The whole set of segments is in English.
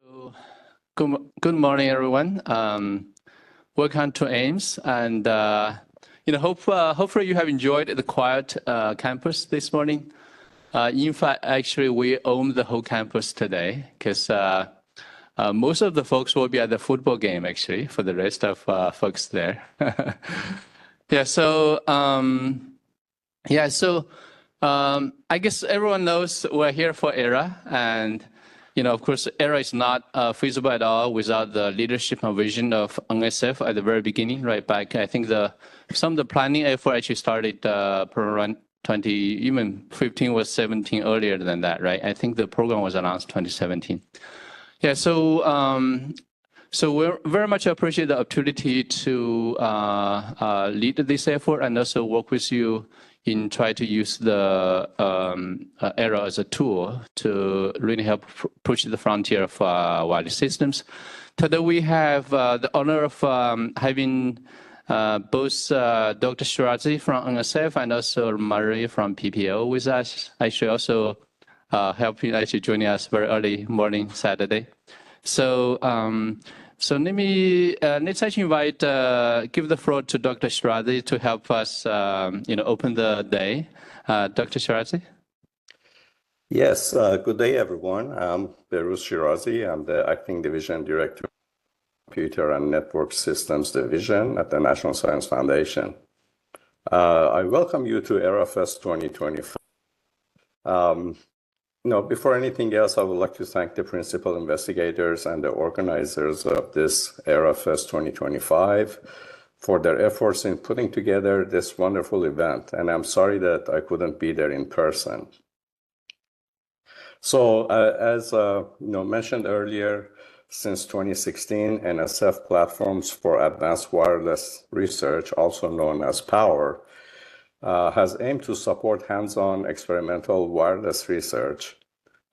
So, good morning, everyone. Welcome to Ames, and hopefully you have enjoyed the quiet campus this morning. In fact, actually, we own the whole campus today because most of the folks will be at the football game actually for the rest of folks there. Yeah. So I guess everyone knows we're here for ERA, and of course, ERA is not feasible at all without the leadership and vision of NSF at the very beginning, right back. I think some of the planning effort actually started around 2015 or 17 earlier than that, right? I think the program was announced 2017. Yeah, so we very much appreciate the opportunity to lead this effort and also work with you in trying to use the ERA as a tool to really help push the frontier of wireless systems. Today we have the honor of having both Dr. Shirazi from NSF and also Marie from PPO with us. Actually also joining us very early morning Saturday. So let's actually give the floor to Dr. Shirazi to help us, open the day. Dr. Shirazi. Yes, good day, everyone. I'm Behrooz Shirazi. I'm the Acting Division Director of Computer and Network Systems Division at the National Science Foundation. I welcome you to AraFest' 2025. Before anything else, I would like to thank the principal investigators and the organizers of this AraFest' 2025 for their efforts in putting together this wonderful event. And I'm sorry that I couldn't be there in person. So as mentioned earlier, since 2016, NSF Platforms for Advanced Wireless Research, also known as POWER, has aimed to support hands-on experimental wireless research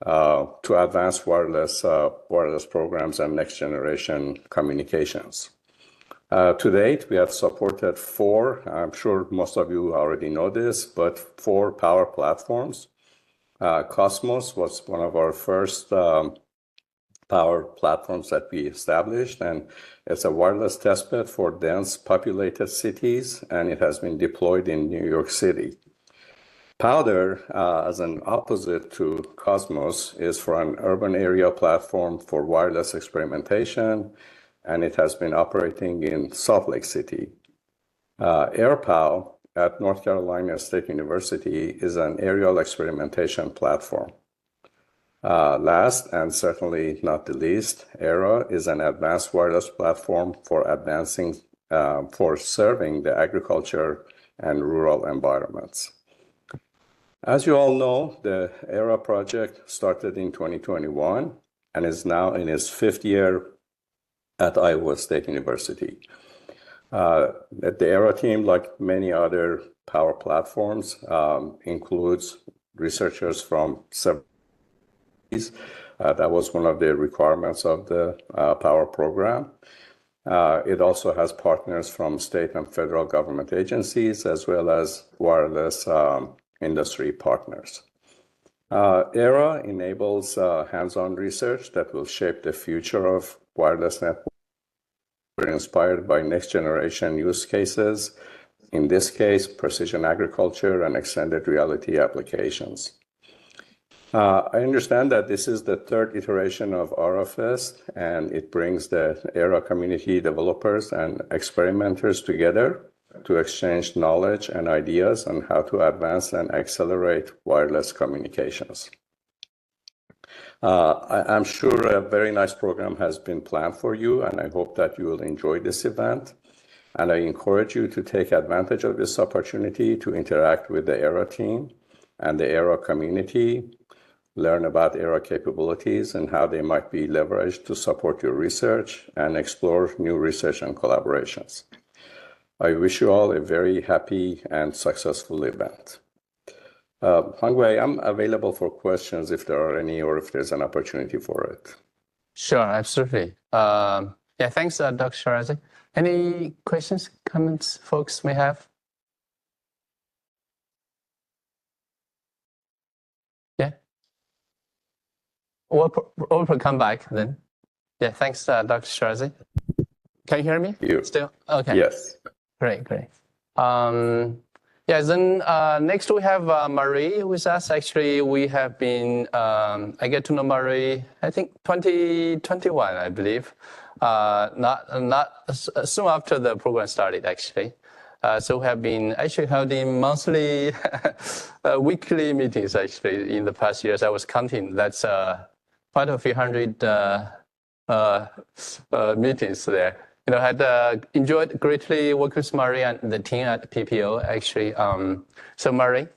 to advance wireless programs and next-generation communications. To date, we have supported four, I'm sure most of you already know this, but four power platforms. Cosmos was one of our first power platforms that we established, and it's a wireless testbed for dense populated cities, and it has been deployed in New York City. Powder, as an opposite to Cosmos, is for an urban area platform for wireless experimentation, and it has been operating in Salt Lake City. AirPow at North Carolina State University is an aerial experimentation platform. Last and certainly not the least, ERA is an advanced wireless platform for serving the agriculture and rural environments. As you all know, the ERA project started in 2021 and is now in its fifth year at Iowa State University. The ERA team, like many other power platforms, includes researchers from several that was one of the requirements of the power program. It also has partners from state and federal government agencies, as well as wireless industry partners. ERA enables hands-on research that will shape the future of wireless networks. We're inspired by next-generation use cases, in this case, precision agriculture and extended reality applications. I understand that this is the third iteration of AraFest, and it brings the ERA community developers and experimenters together to exchange knowledge and ideas on how to advance and accelerate wireless communications. I'm sure a very nice program has been planned for you, and I hope that you will enjoy this event. And I encourage you to take advantage of this opportunity to interact with the ERA team and the ERA community, learn about ERA capabilities and how they might be leveraged to support your research, and explore new research and collaborations. I wish you all a very happy and successful event. Hangwei, I'm available for questions if there are any, or if there's an opportunity for it. Sure, absolutely. Thanks, Dr. Shirazi. Any questions, comments folks may have? Yeah. We'll come back then. Yeah, thanks, Dr. Shirazi. Can you hear me still? Okay. Yes. Great. Yeah, then next we have Marie with us. Actually, we have been, I get to know Marie, I think 2021, I believe. Not soon after the program started, actually. So we have been actually holding monthly, weekly meetings, actually, in the past years. I was counting. That's quite a few hundred meetings there. Had enjoyed greatly working with Marie and the team at PPO, actually. So Marie,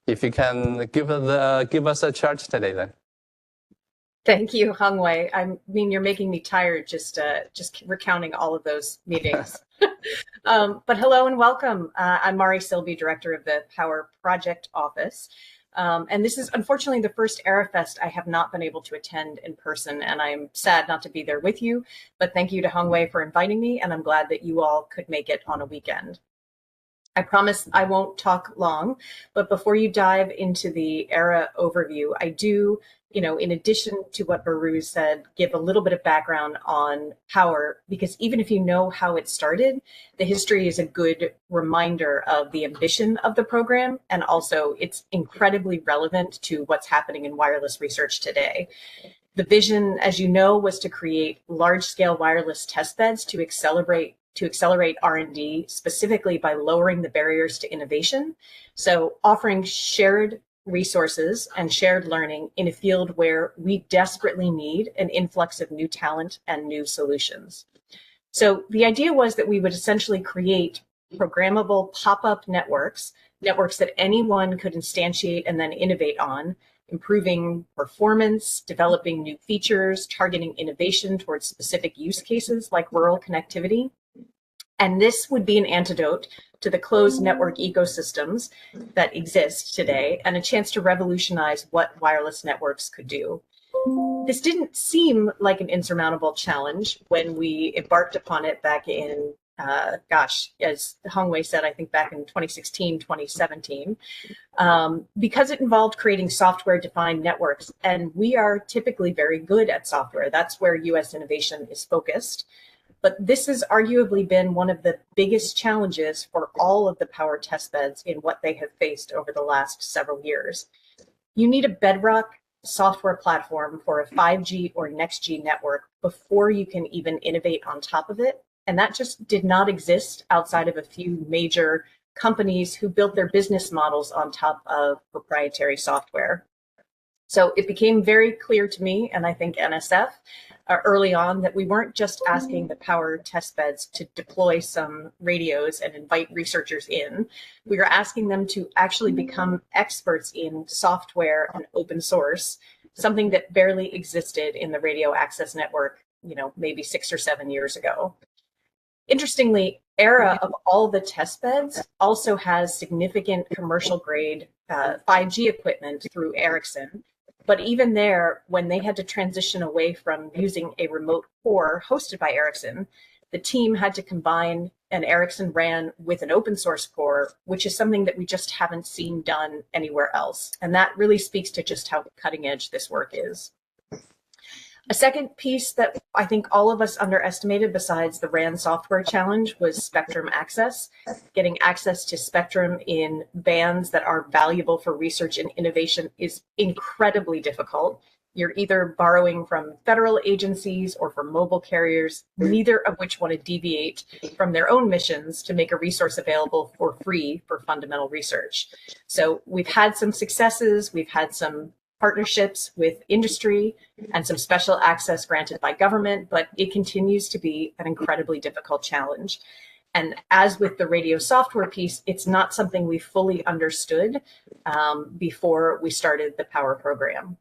if you can give us a charge today, then. Thank you, Hongwei. I mean, you're making me tired just recounting all of those meetings. But hello and welcome. I'm Mari Silby, Director of the Power Project Office. And this is unfortunately the first AraFest I have not been able to attend in person, and I'm sad not to be there with you, but thank you to Hongwei for inviting me, and I'm glad that you all could make it on a weekend. I promise I won't talk long, but before you dive into the Ara overview, I do, in addition to what Baru said, give a little bit of background on Power, because even if you know how it started, the history is a good reminder of the ambition of the program, and also it's incredibly relevant to what's happening in wireless research today. The vision, as you know, was to create large-scale wireless testbeds to accelerate R&D, specifically by lowering the barriers to innovation. So offering shared resources and shared learning in a field where we desperately need an influx of new talent and new solutions. So the idea was that we would essentially create programmable pop-up networks that anyone could instantiate and then innovate on, improving performance, developing new features, targeting innovation towards specific use cases like rural connectivity. And this would be an antidote to the closed network ecosystems that exist today and a chance to revolutionize what wireless networks could do. This didn't seem like an insurmountable challenge when we embarked upon it back in, as Hongwei said, I think back in 2016, 2017, because it involved creating software-defined networks. And we are typically very good at software. That's where US innovation is focused. But this has arguably been one of the biggest challenges for all of the power testbeds in what they have faced over the last several years. You need a bedrock software platform for a 5G or next-G network before you can even innovate on top of it. And that just did not exist outside of a few major companies who built their business models on top of proprietary software. So it became very clear to me, and I think NSF, early on, that we weren't just asking the power testbeds to deploy some radios and invite researchers in. We were asking them to actually become experts in software and open source, something that barely existed in the radio access network, maybe 6 or 7 years ago. Interestingly, Ara, of all the testbeds, also has significant commercial grade 5G equipment through Ericsson. But even there, when they had to transition away from using a remote core hosted by Ericsson, the team had to combine an Ericsson RAN with an open source core, which is something that we just haven't seen done anywhere else. And that really speaks to just how cutting edge this work is. A second piece that I think all of us underestimated besides the RAN software challenge was spectrum access. Getting access to spectrum in bands that are valuable for research and innovation is incredibly difficult. You're either borrowing from federal agencies or from mobile carriers, neither of which want to deviate from their own missions to make a resource available for free for fundamental research. So we've had some successes, we've had some partnerships with industry and some special access granted by government, but it continues to be an incredibly difficult challenge. And as with the radio software piece, it's not something we fully understood before we started the Power program.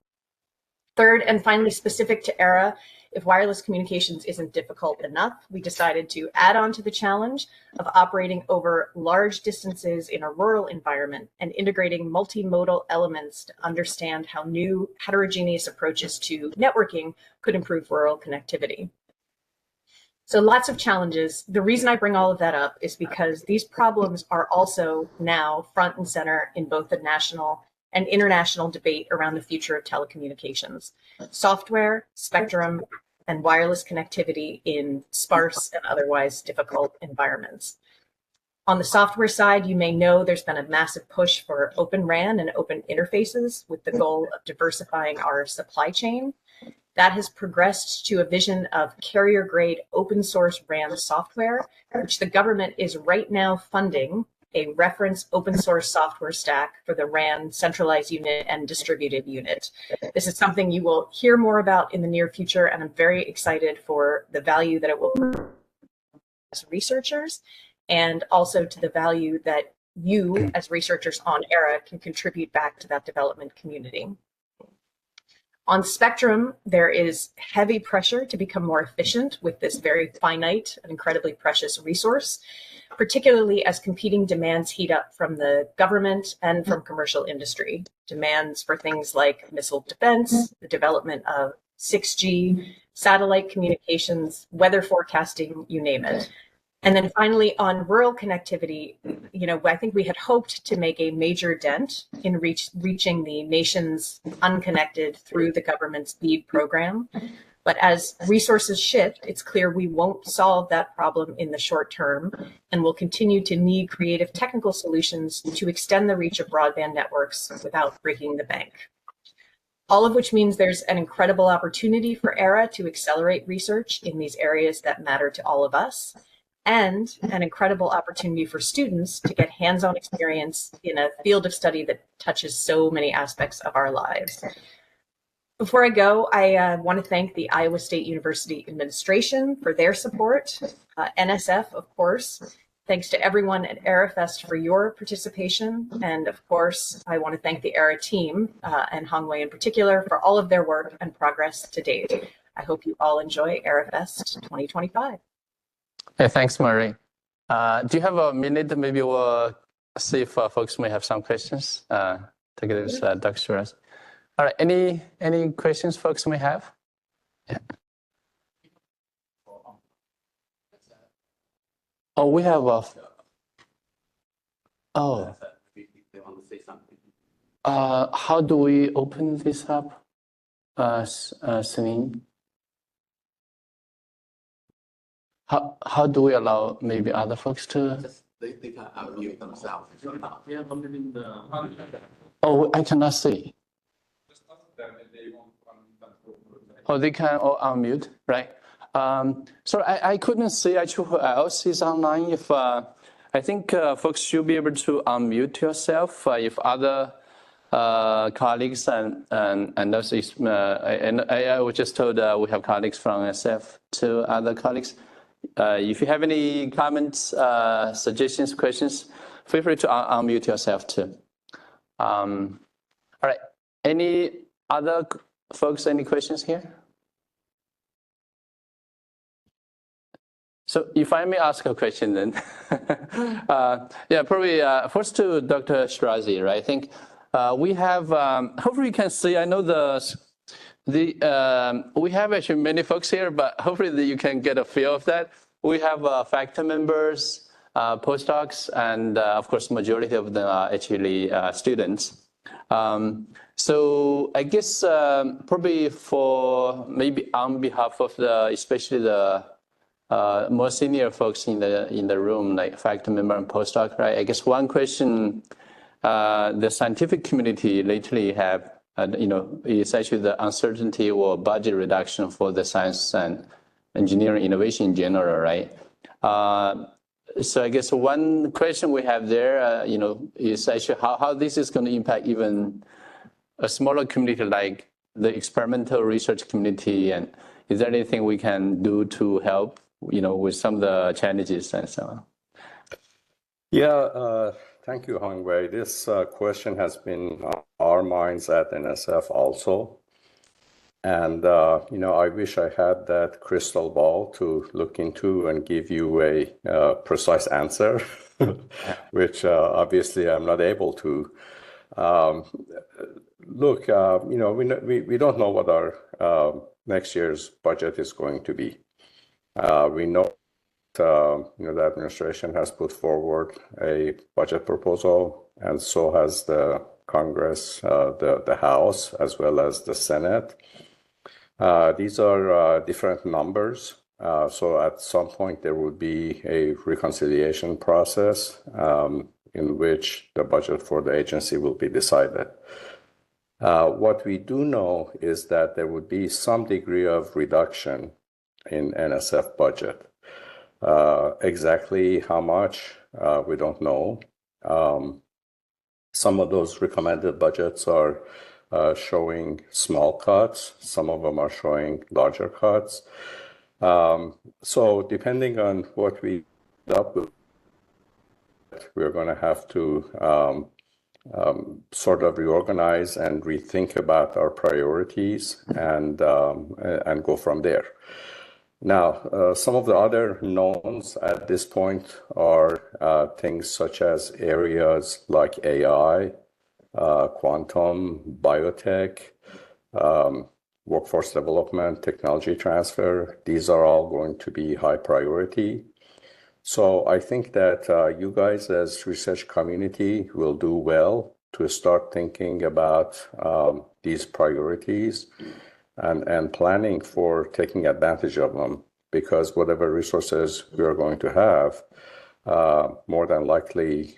Third, and finally specific to Ara, if wireless communications isn't difficult enough, we decided to add on to the challenge of operating over large distances in a rural environment and integrating multimodal elements to understand how new heterogeneous approaches to networking could improve rural connectivity. So lots of challenges. The reason I bring all of that up is because these problems are also now front and center in both the national and international debate around the future of telecommunications. Software, spectrum, and wireless connectivity in sparse and otherwise difficult environments. On the software side, you may know there's been a massive push for Open RAN and open interfaces with the goal of diversifying our supply chain. That has progressed to a vision of carrier-grade open source RAN software, which the government is right now funding a reference open source software stack for the RAN centralized unit and distributed unit. This is something you will hear more about in the near future, and I'm very excited for the value that it will bring as researchers, and also to the value that you as researchers on ERA can contribute back to that development community. On Spectrum, there is heavy pressure to become more efficient with this very finite and incredibly precious resource, particularly as competing demands heat up from the government and from commercial industry. Demands for things like missile defense, the development of 6G, satellite communications, weather forecasting, you name it. And then finally, on rural connectivity, I think we had hoped to make a major dent in reaching the nation's unconnected through the government's BEAD program. But as resources shift, it's clear we won't solve that problem in the short term, and we'll continue to need creative technical solutions to extend the reach of broadband networks without breaking the bank. All of which means there's an incredible opportunity for ERA to accelerate research in these areas that matter to all of us, and an incredible opportunity for students to get hands-on experience in a field of study that touches so many aspects of our lives. Before I go, I want to thank the Iowa State University administration for their support, NSF, of course. Thanks to everyone at AraFest for your participation. And of course, I want to thank the ERA team, and Hongwei in particular, for all of their work and progress to date. I hope you all enjoy AraFest 2025. Hey, thanks, Marie. Do you have a minute? Maybe we'll see if folks may have some questions. Take it as Dr. Shiraz. All right, any questions folks may have? Yeah. Oh, we have a. Oh. How do we open this up, Celine? How do we allow maybe other folks to? They can unmute themselves. Oh, I cannot see. Oh, they can all unmute, right? So I couldn't see actually who else is online. If I think folks should be able to unmute yourself if other colleagues and also and I was just told we have colleagues from SF to other colleagues. If you have any comments, suggestions, questions, feel free to unmute yourself too. All right. Any other folks, any questions here? So if I may ask a question then. Yeah, probably first to Dr. Shirazi, right? I think we have, hopefully you can see, I know we have actually many folks here, but hopefully you can get a feel of that. We have faculty members, postdocs, and of course, majority of them are actually students. So I guess probably for maybe on behalf of especially the more senior folks in the room, like faculty member and postdoc, right? I guess one question the scientific community lately have, is actually the uncertainty or budget reduction for the science and engineering innovation in general, right? So I guess one question we have there, is actually how this is going to impact even a smaller community like the experimental research community, and is there anything we can do to help, with some of the challenges and so on? Yeah, thank you, Hongwei. This question has been on our minds at NSF also. And, I wish I had that crystal ball to look into and give you a precise answer, which obviously I'm not able to. Look, we don't know what our next year's budget is going to be. We know the administration has put forward a budget proposal, and so has the Congress, the House, as well as the Senate. These are different numbers. So at some point, there will be a reconciliation process in which the budget for the agency will be decided. What we do know is that there would be some degree of reduction in NSF budget. Exactly how much, we don't know. Some of those recommended budgets are showing small cuts. Some of them are showing larger cuts. So depending on what we end up with, we're going to have to sort of reorganize and rethink about our priorities and go from there. Now, some of the other knowns at this point are things such as areas like AI, quantum, biotech, workforce development, technology transfer. These are all going to be high priority. So I think that you guys as research community will do well to start thinking about these priorities and planning for taking advantage of them, because whatever resources we are going to have, more than likely,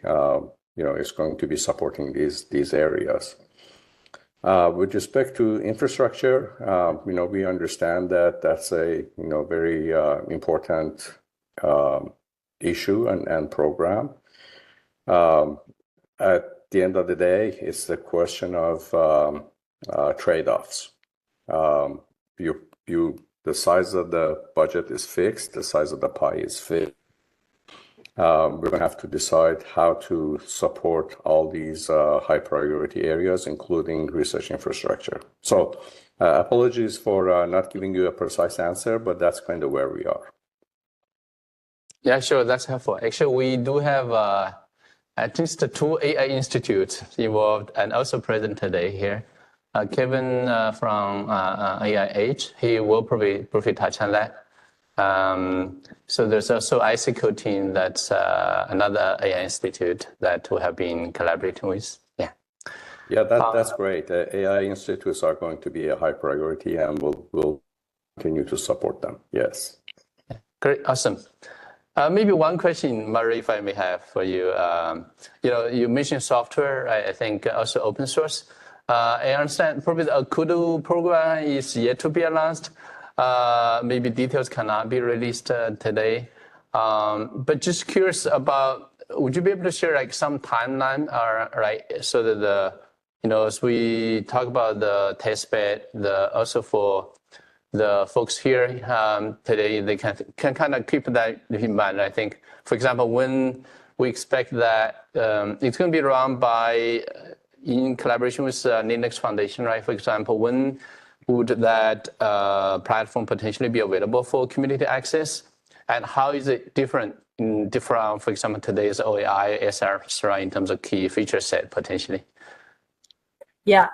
is going to be supporting these areas. With respect to infrastructure, we understand that that's a very important issue and program. At the end of the day, it's the question of trade-offs. The size of the budget is fixed, the size of the pie is fixed. We're going to have to decide how to support all these high priority areas, including research infrastructure. So apologies for not giving you a precise answer, but that's kind of where we are. Yeah, sure, that's helpful. Actually, we do have at least 2 AI institutes involved and also present today here. Kevin from AIH, he will briefly touch on that. So there's also ICO team, that's another AI institute that we have been collaborating with. Yeah, that's great. AI institutes are going to be a high priority, and we'll continue to support them. Yes. Great, awesome. Maybe one question, Murray, if I may have for you. You mentioned software, I think also open source. I understand probably the Akudo program is yet to be announced. Maybe details cannot be released today. But just curious about, would you be able to share like some timeline, so that as we talk about the test bed, also for the folks here today, they can kind of keep that in mind. I think, for example, when we expect that it's going to be run in collaboration with Linux Foundation, right? For example, when would that platform potentially be available for community access? And how is it different, for example, today's OAI, SR, in terms of key feature set potentially? Yeah,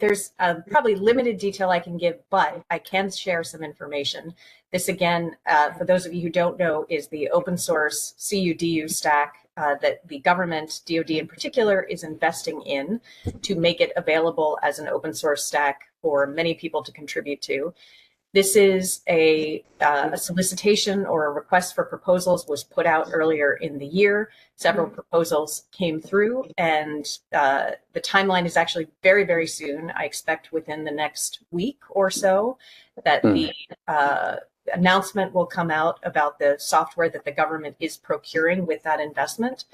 there's probably limited detail I can give, but I can share some information. This, again, for those of you who don't know, is the open source CUDU stack that the government, DoD in particular, is investing in to make it available as an open source stack for many people to contribute to. This is a solicitation or a request for proposals was put out earlier in the year. Several proposals came through, and the timeline is actually very, very soon. I expect within the next week or so that the announcement will come out about the software that the government is procuring with that investment.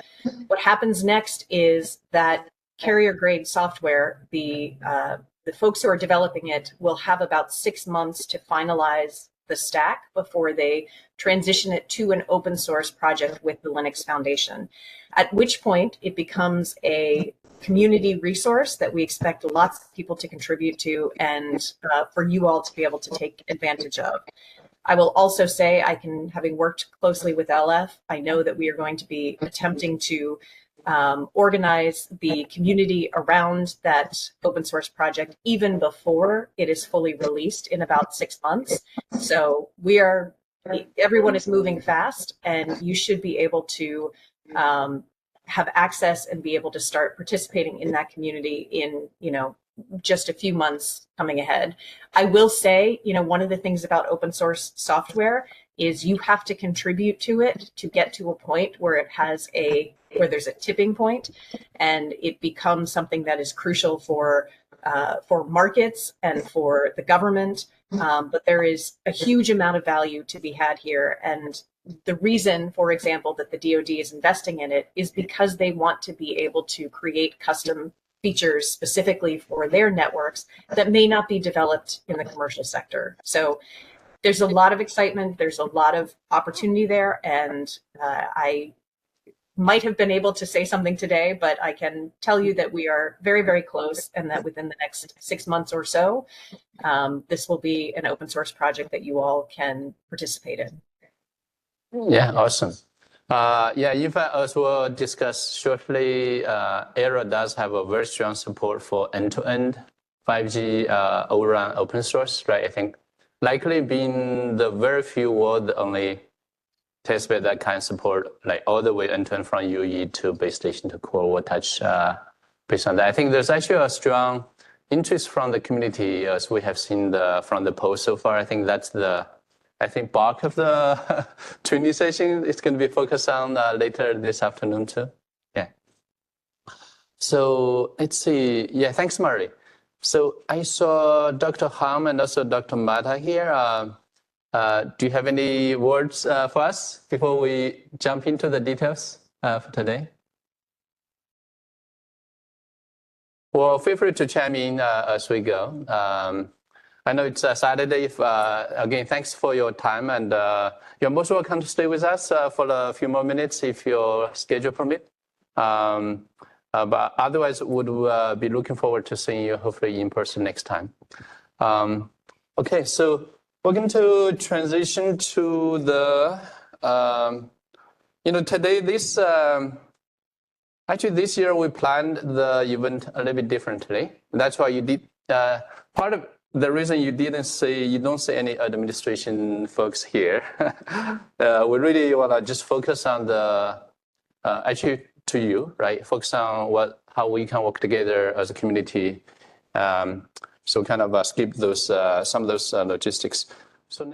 What happens next is that carrier grade software, the folks who are developing it will have about 6 months to finalize the stack before they transition it to an open source project with the Linux Foundation, at which point it becomes a community resource that we expect lots of people to contribute to and for you all to be able to take advantage of. I will also say, having worked closely with LF, I know that we are going to be attempting to organize the community around that open source project even before it is fully released in about 6 months. So everyone is moving fast, and you should be able to have access and be able to start participating in that community in just a few months coming ahead. I will say, one of the things about open source software is you have to contribute to it to get to a point where where there's a tipping point, and it becomes something that is crucial for markets and for the government. But there is a huge amount of value to be had here. And the reason, for example, that the DoD is investing in it is because they want to be able to create custom features specifically for their networks that may not be developed in the commercial sector. So there's a lot of excitement, there's a lot of opportunity there, and I might have been able to say something today, but I can tell you that we are very, very close, and that within the next 6 months or so, this will be an open source project that you all can participate in. Yeah, awesome. If I also discuss shortly, Era does have a very strong support for end-to-end 5G all around open source, right? I think likely being the very few world, the only testbed that can support like all the way end-to-end from UE to base station to core will touch based on that. I think there's actually a strong interest from the community, as we have seen from the post so far. I think that's bulk of the training session is going to be focused on later this afternoon too. Yeah. So let's see. Yeah, thanks, Murray. So I saw Dr. Ham and also Dr. Mata here. Do you have any words for us before we jump into the details for today? Well, feel free to chime in as we go. I know it's a Saturday. Again, thanks for your time, and you're most welcome to stay with us for a few more minutes if your schedule permit. But otherwise, would be looking forward to seeing you hopefully in person next time. Okay, so we're going to transition to the, today actually this year we planned the event a little bit differently. That's why you did, part of the reason you don't see any administration folks here. We really want to just focus on actually to you, right? Focus on how we can work together as a community. So kind of skip some of those logistics. So